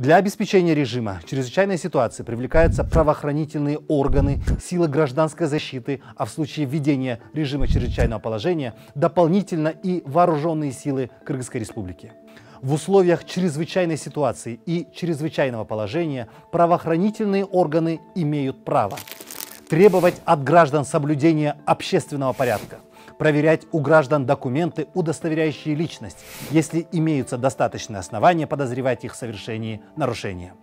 Для обеспечения режима чрезвычайной ситуации привлекаются правоохранительные органы, силы гражданской защиты, а в случае введения режима чрезвычайного положения дополнительно и вооруженные силы Кыргызской Республики. В условиях чрезвычайной ситуации и чрезвычайного положения правоохранительные органы имеют право требовать от граждан соблюдения общественного порядка, проверять у граждан документы, удостоверяющие личность, если имеются достаточные основания подозревать их в совершении нарушения.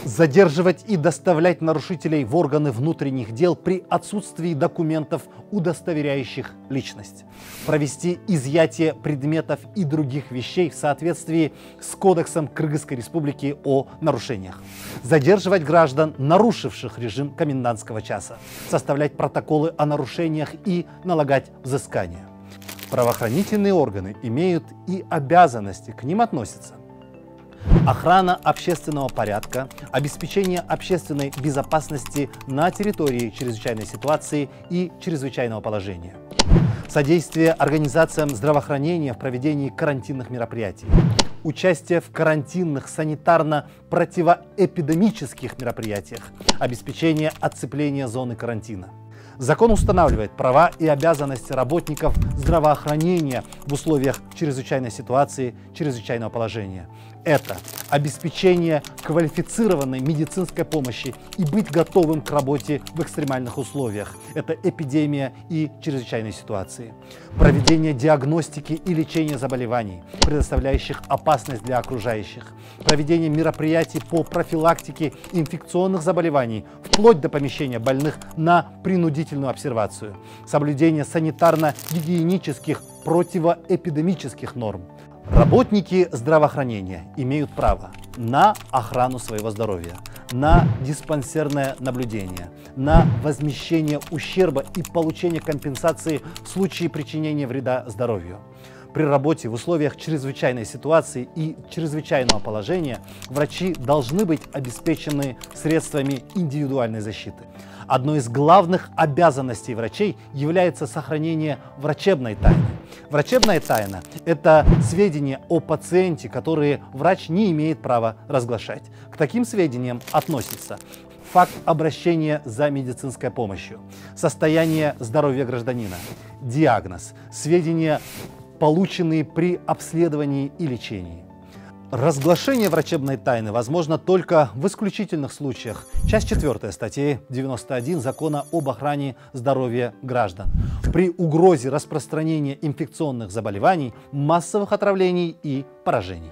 Задерживать и доставлять нарушителей в органы внутренних дел при отсутствии документов, удостоверяющих личность. Провести изъятие предметов и других вещей в соответствии с Кодексом Кыргызской Республики о нарушениях. Задерживать граждан, нарушивших режим комендантского часа. Составлять протоколы о нарушениях и налагать взыскания. Правоохранительные органы имеют и обязанности, к ним относятся: охрана общественного порядка, обеспечение общественной безопасности на территории чрезвычайной ситуации и чрезвычайного положения, содействие организациям здравоохранения в проведении карантинных мероприятий, участие в карантинных санитарно-противоэпидемических мероприятиях, обеспечение оцепления зоны карантина. Закон устанавливает права и обязанности работников здравоохранения в условиях чрезвычайной ситуации, чрезвычайного положения. Это обеспечение квалифицированной медицинской помощи и быть готовым к работе в экстремальных условиях. Это эпидемия и чрезвычайные ситуации. Проведение диагностики и лечения заболеваний, предоставляющих опасность для окружающих. Проведение мероприятий по профилактике инфекционных заболеваний, вплоть до помещения больных на принудительную обсервацию. Соблюдение санитарно-гигиенических противоэпидемических норм. Работники здравоохранения имеют право на охрану своего здоровья, на диспансерное наблюдение, на возмещение ущерба и получение компенсации в случае причинения вреда здоровью. При работе в условиях чрезвычайной ситуации и чрезвычайного положения врачи должны быть обеспечены средствами индивидуальной защиты. Одной из главных обязанностей врачей является сохранение врачебной тайны. Врачебная тайна – это сведения о пациенте, которые врач не имеет права разглашать. К таким сведениям относится факт обращения за медицинской помощью, состояние здоровья гражданина, диагноз, сведения, полученные при обследовании и лечении. Разглашение врачебной тайны возможно только в исключительных случаях. Часть 4 статьи 91 Закона об охране здоровья граждан. При угрозе распространения инфекционных заболеваний, массовых отравлений и поражений.